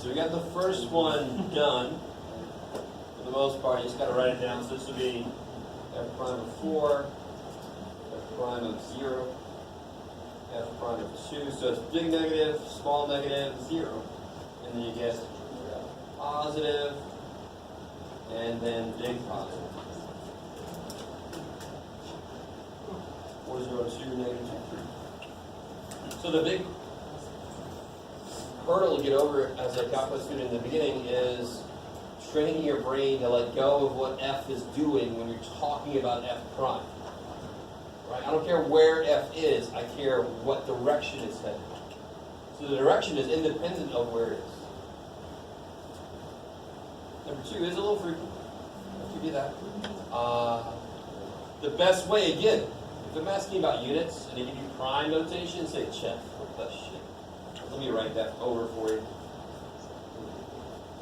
so we got the first one done. For the most part, you just got to write it down. So this would be f prime of 4, f prime of 0, f prime of 2. So it's big negative, small negative, 0. And then you get positive, and then big positive. 4, 0, 2, negative 2, 3. So the big hurdle to get over as a calculus student in the beginning is training your brain to let go of what f is doing when you're talking about f prime. Right? I don't care where f is, I care what direction it's headed. So the direction is independent of where it is. Number 2 is a little freaky. I'll give you that. The best way, again, if I'm asking about units and they give you prime notation, say check. What the shit? Let me write that over for you.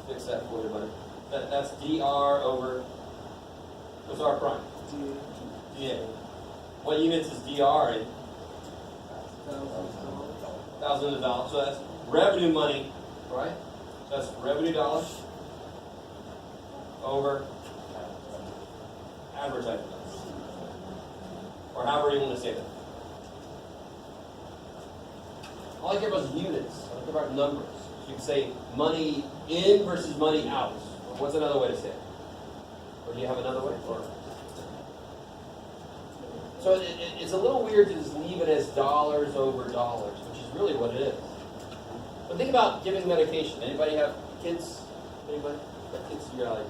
Fix that for you, buddy. That's dr over, what's r prime? dA. What units is dr in? Thousands of dollars. So that's revenue money, right? That's revenue dollars over advertising dollars. Or however you want to say that. All I care about is units. I don't care about numbers. You can say money in versus money out. What's another way to say it? Or do you have another way? Or... So it's a little weird to just leave it as dollars over dollars, which is really what it is. But think about giving medication. Anybody have kids? Anybody? Got kids? You're like,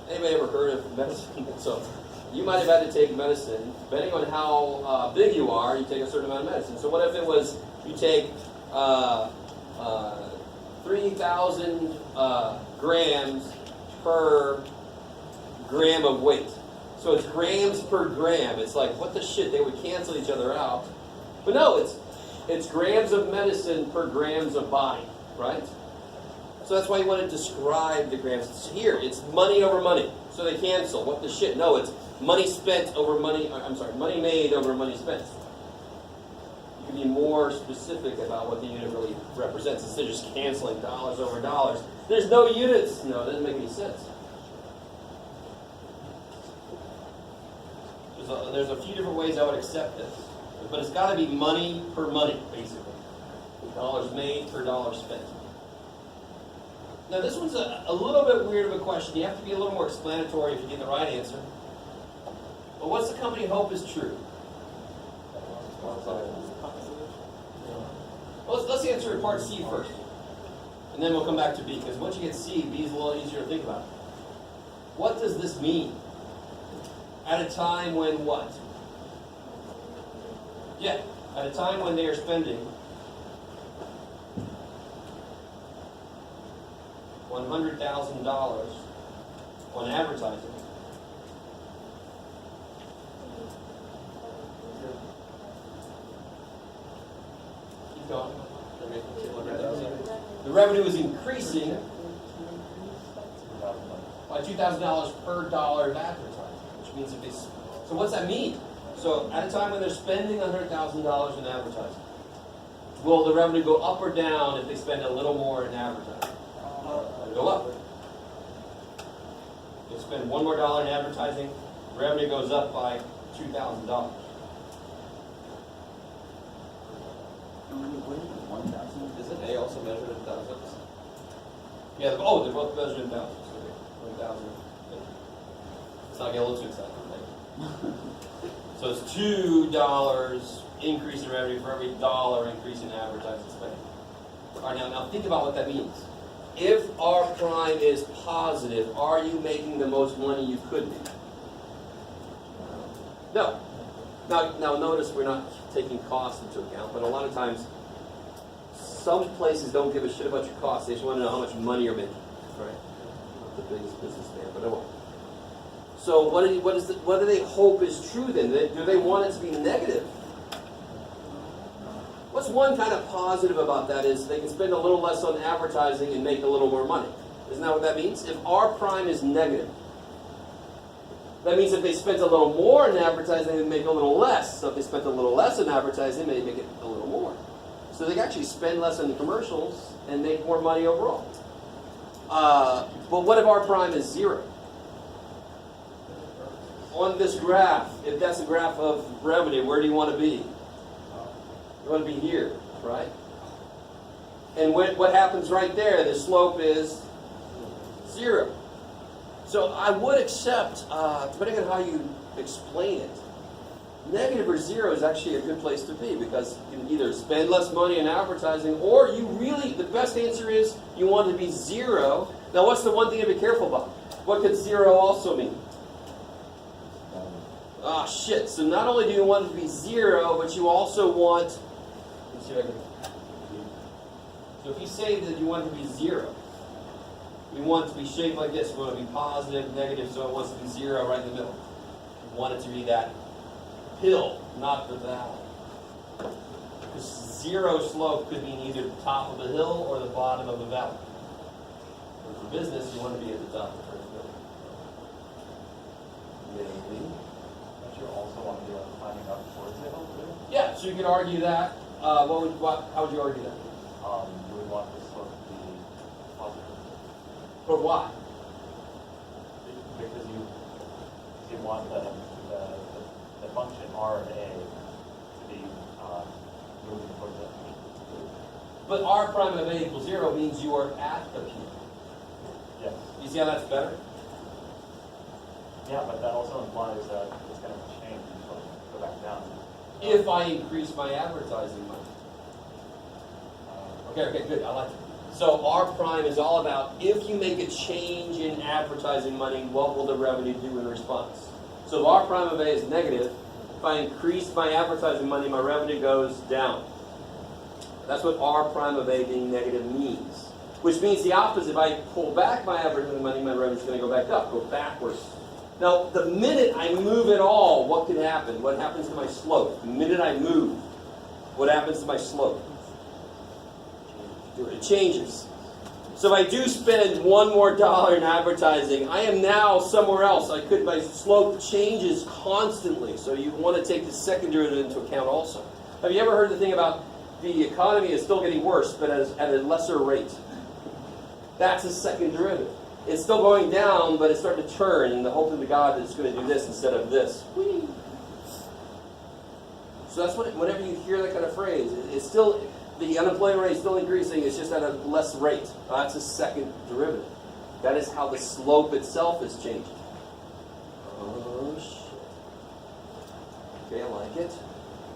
anybody ever heard of medicine? So you might have had to take medicine. Depending on how big you are, you take a certain amount of medicine. So what if it was you take 3,000 grams per gram of weight? So it's grams per gram. It's like, what the shit? They would cancel each other out. But no, it's grams of medicine per grams of body, right? So that's why you want to describe the grams. It's here, it's money over money. So they cancel. What the shit? No, it's money spent over money, money made over money spent. You can be more specific about what the unit really represents instead of just canceling dollars over dollars. There's no units. No, it doesn't make any sense. There's a few different ways I would accept this. But it's got to be money per money, basically. Dollars made per dollar spent. Now this one's a little bit weird of a question. You have to be a little more explanatory if you get the right answer. But what's the company hope is true? Well, let's answer part C first. And then we'll come back to B, because once you get C, B is a little easier to think about. What does this mean? At a time when what? Yeah, at a time when they are spending $100,000 on advertising. Keep going. The revenue is increasing by $2,000 per dollar of advertising, which means if they. So what's that mean? So at a time when they're spending $100,000 in advertising, will the revenue go up or down if they spend a little more in advertising? It'll go up. They spend $1 more in advertising, revenue goes up by $2,000. Isn't A also measured in thousands? Yeah, they're both measured in thousands. 1,000. Let's not get a little too excited. Right? So it's $2 increase in revenue for every dollar increase in advertising spending. All right, now think about what that means. If R prime is positive, are you making the most money you could make? No. Now notice we're not taking costs into account, but a lot of times some places don't give a shit about your costs. They just want to know how much money you're making. Right? Not the biggest businessman, but I won't. So what do they hope is true then? Do they want it to be negative? What's one kind of positive about that is they can spend a little less on advertising and make a little more money. Isn't that what that means? If R prime is negative, that means if they spent a little more in advertising, they make a little less. So if they spent a little less in advertising, they make it a little more. So they can actually spend less on the commercials and make more money overall. But what if R prime is 0? On this graph, if that's a graph of revenue, where do you want to be? You want to be here, right? And what happens right there, the slope is 0. So I would accept, depending on how you explain it, negative or 0 is actually a good place to be, because you can either spend less money in advertising, or you really, the best answer is you want to be 0. Now what's the one thing to be careful about? What could 0 also mean? Ah, shit. So not only do you want it to be 0, but you also want, let's see if I can, so if you say that you want it to be 0, we want it to be shaped like this. We want it to be positive, negative, so it wants to be 0 right in the middle. We want it to be that hill, not the valley. Because 0 slope could mean either the top of the hill or the bottom of the valley. But for business, you want to be at the top of the first hill. Maybe. Don't you also want to be like climbing up towards the hill too? Yeah, so you could argue that. How would you argue that? You would want the slope to be positive. But why? Because you want the function R and A to be moving towards the peak. But R prime of A equals 0 means you are at the peak. Yes. You see how that's better? Yeah, but that also implies that it's going to change, so go back down. If I increase my advertising money. Okay, good, I like it. So R prime is all about, if you make a change in advertising money, what will the revenue do in response? So if R prime of A is negative, if I increase my advertising money, my revenue goes down. That's what R prime of A being negative means. Which means the opposite. If I pull back my advertising money, my revenue is going to go back up, go backwards. Now, the minute I move at all, what can happen? What happens to my slope? The minute I move, what happens to my slope? It changes. So if I do spend $1 more in advertising, I am now somewhere else. My slope changes constantly. So you want to take the second derivative into account also. Have you ever heard the thing about the economy is still getting worse, but at a lesser rate? That's a second derivative. It's still going down, but it's starting to turn, and the hope of the God that it's going to do this instead of this. Whee! So that's whenever you hear that kind of phrase, it's still, the unemployment rate is still increasing, it's just at a less rate. That's a second derivative. That is how the slope itself is changing. Oh, shit. Okay, I like it.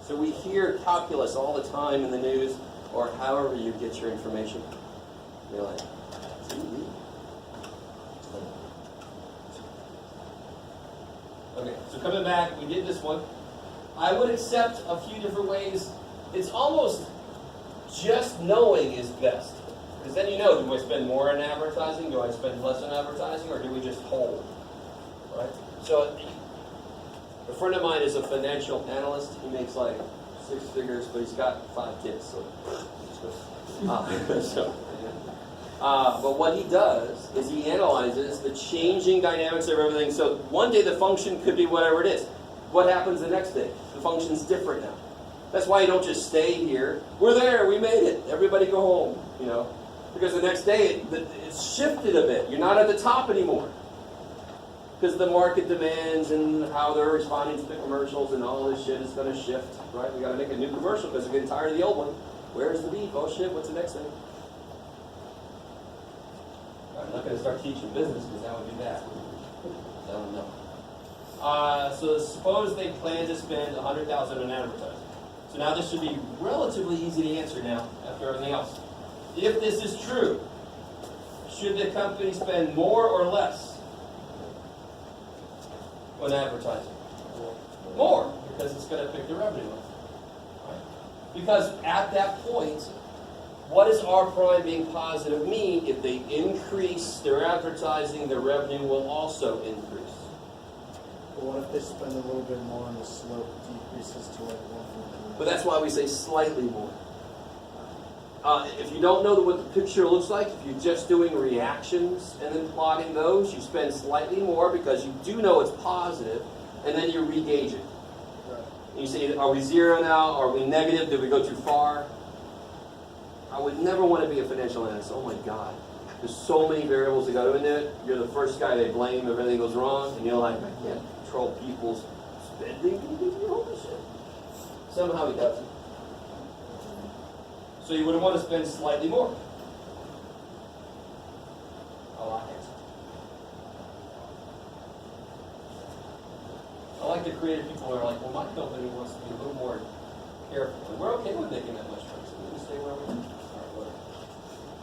So we hear calculus all the time in the news, or however you get your information. You're like, TV? Okay, so coming back, we did this one. I would accept a few different ways. It's almost just knowing is best. Because then you know, do I spend more in advertising? Do I spend less in advertising? Or do we just hold? Right? So a friend of mine is a financial analyst. He makes like 6 figures, but he's got 5 kids. But what he does is he analyzes the changing dynamics of everything. So one day the function could be whatever it is. What happens the next day? The function's different now. That's why you don't just stay here. We're there, we made it. Everybody go home, you know. Because the next day it's shifted a bit. You're not at the top anymore. Because the market demands and how they're responding to the commercials and all this shit is going to shift, right? We got to make a new commercial because we're getting tired of the old one. Where's the beef? Oh shit, what's the next thing? I'm not going to start teaching business because that would be bad. I don't know. So suppose they plan to spend $100,000 in advertising. So now this should be relatively easy to answer now after everything else. If this is true, should the company spend more or less on advertising? More, because it's going to pick the revenue up. Right? Because at that point, what does R prime being positive mean? If they increase their advertising, their revenue will also increase. But what if they spend a little bit more and the slope decreases to like 1.9? But that's why we say slightly more. If you don't know what the picture looks like, if you're just doing reactions and then plotting those, you spend slightly more because you do know it's positive, and then you re-gauge it. Right. And you say, are we 0 now? Are we negative? Did we go too far? I would never want to be a financial analyst. Oh my God. There's so many variables that go into it. You're the first guy they blame if everything goes wrong, and you're like, I can't control people's spending. Holy shit. Somehow he does it. So you would want to spend slightly more. I like it. I like the creative people who are like, well, my company wants to be a little more careful. And we're okay with making that much money, so we can stay where we are.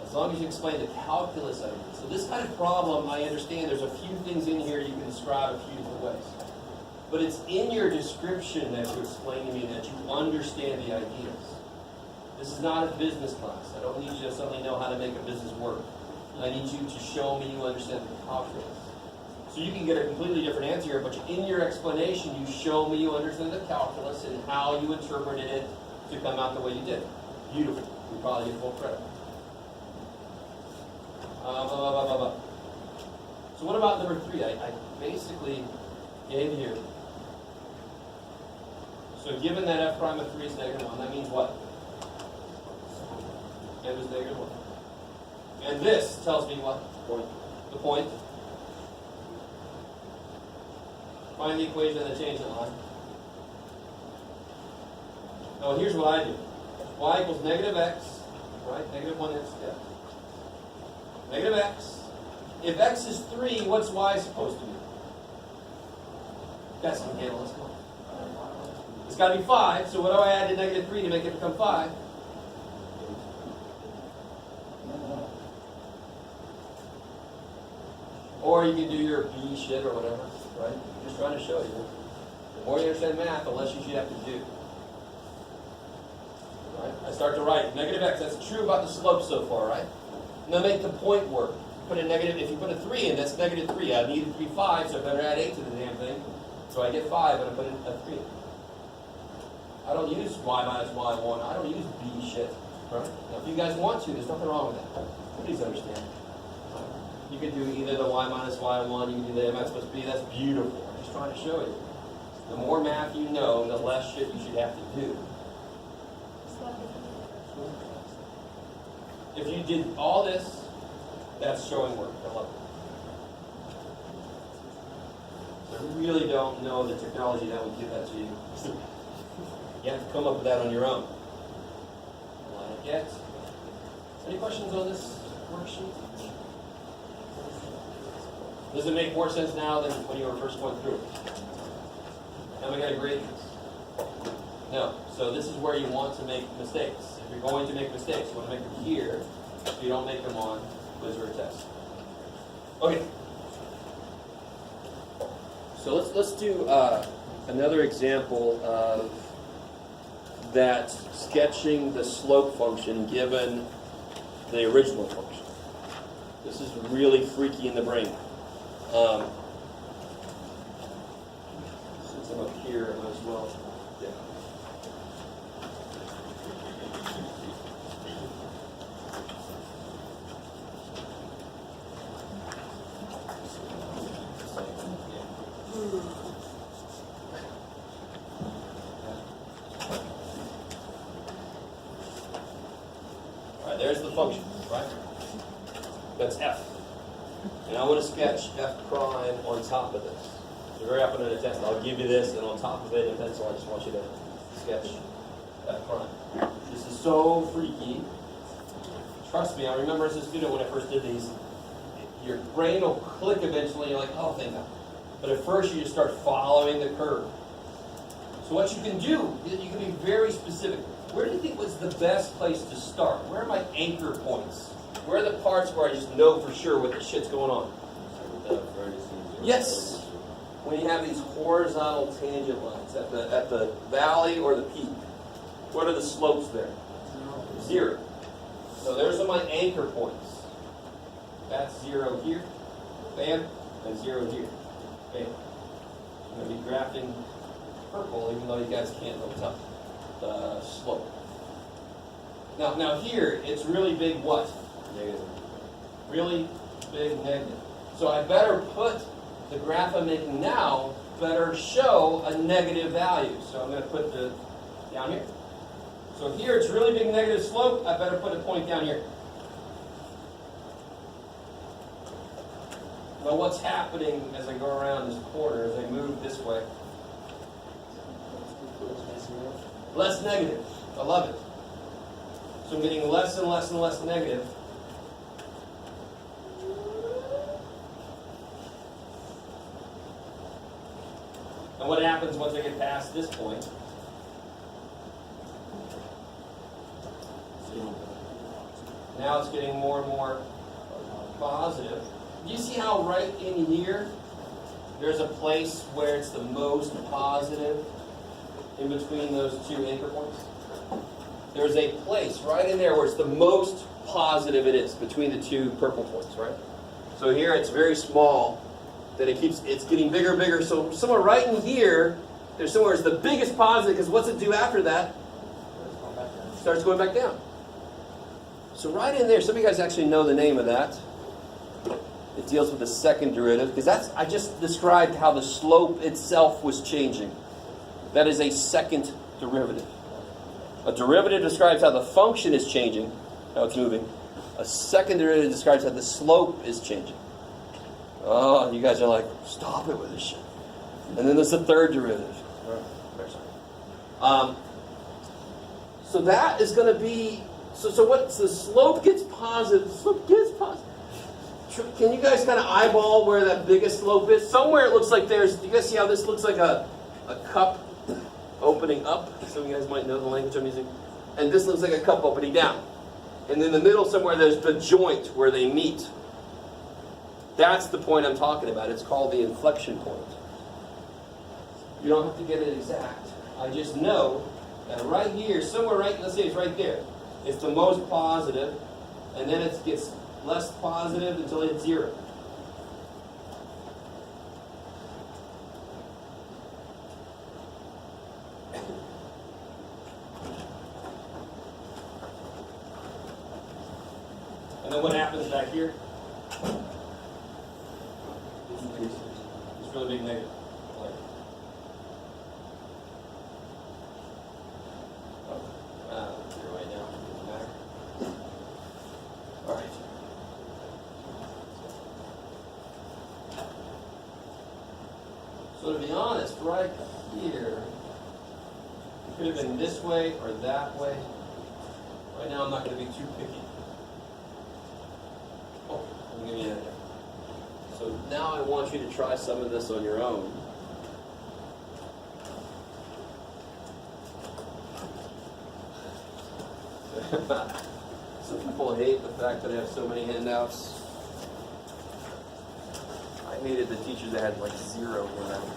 As long as you explain the calculus of it. So this kind of problem, I understand there's a few things in here you can describe a few different ways. But it's in your description that you explain to me that you understand the ideas. This is not a business class. I don't need you to suddenly know how to make a business work. I need you to show me you understand the calculus. So you can get a completely different answer here, but in your explanation, you show me you understand the calculus and how you interpreted it to come out the way you did. Beautiful. You probably get full credit. So what about number 3? I basically gave you. So given that f prime of 3 is -1, that means what? F is -1. And this tells me what? Point. The point. Find the equation and the tangent line. Now here's what I do. Y equals -x, right? -1x, yeah. -x. If x is 3, what's y supposed to be? Guys can handle this. Come on. It's got to be 5, so what do I add to -3 to make it become 5? Or you can do your B shit or whatever, right? I'm just trying to show you. The more you understand math, the less you should have to do. Right? I start to write -x. That's true about the slope so far, right? Now make the point work. Put a negative. If you put a 3 in, that's -3. I needed to be 5, so I better add 8 to the damn thing. So I get 5, and I put in a 3. I don't use y minus y1. I don't use B shit. Right? Now, if you guys want to, there's nothing wrong with that. Please understand. You can do either the y minus y1, you can do the m supposed to be. That's beautiful. I'm just trying to show you. The more math you know, the less shit you should have to do. If you did all this, that's showing work. I love it. So I really don't know the technology that would give that to you. You have to come up with that on your own. Like it. Any questions on this worksheet? Does it make more sense now than when you were first going through it? Now we got to grade this. No. So this is where you want to make mistakes. If you're going to make mistakes, you want to make them here, so you don't make them on quiz or a test. Okay. So let's do another example of that sketching the slope function given the original function. This is really freaky in the brain. Since I'm up here, I might as well. Yeah. All right, there's the function, right? That's f. And I want to sketch f prime on top of this. So very often in a test, I'll give you this, and on top of it, in pencil, I just want you to sketch f prime. This is so freaky. Trust me, I remember as a student when I first did these, your brain will click eventually, you're like, oh, thank God. But at first, you just start following the curve. So what you can do, you can be very specific. Where do you think was the best place to start? Where are my anchor points? Where are the parts where I just know for sure what the shit's going on? Yes. When you have these horizontal tangent lines at the valley or the peak, what are the slopes there? 0. So there's my anchor points. That's 0 here, bam, and 0 here, bam. I'm going to be graphing purple, even though you guys can't look up the slope. Now here, it's really big what? Negative. Really big negative. So I better put the graph I'm making now better show a negative value. So I'm going to put the down here. So here it's really big negative slope, I better put a point down here. Now what's happening as I go around this corner, as I move this way? Less negative. I love it. So I'm getting less and less and less negative. And what happens once I get past this point? Now it's getting more and more positive. Do you see how right in here, there's a place where it's the most positive in between those two anchor points? There's a place right in there where it's the most positive it is between the two purple points, right? So here it's very small, then it's getting bigger and bigger. So somewhere right in here, there's somewhere it's the biggest positive, because what's it do after that? Starts going back down. So right in there, some of you guys actually know the name of that. It deals with the second derivative, because I just described how the slope itself was changing. That is a second derivative. A derivative describes how the function is changing, how it's moving. A second derivative describes how the slope is changing. Oh, you guys are like, stop it with this shit. And then there's the third derivative. So that is going to be, so what's the slope gets positive, the slope gets positive. Can you guys kind of eyeball where that biggest slope is? Somewhere it looks like do you guys see how this looks like a cup opening up? Some of you guys might know the language I'm using. And this looks like a cup opening down. And in the middle somewhere there's the joint where they meet. That's the point I'm talking about. It's called the inflection point. You don't have to get it exact. I just know that right here, somewhere right, let's say it's right there, it's the most positive, and then it gets less positive until it's zero. And then what happens back here? It's really big negative. Zero right now. Doesn't matter. All right. So to be honest, right here, it could have been this way or that way. Right now I'm not going to be too picky. Oh, let me give you an idea. So now I want you to try some of this on your own. Some people hate the fact that I have so many handouts. I hated the teachers that had like 0 handouts.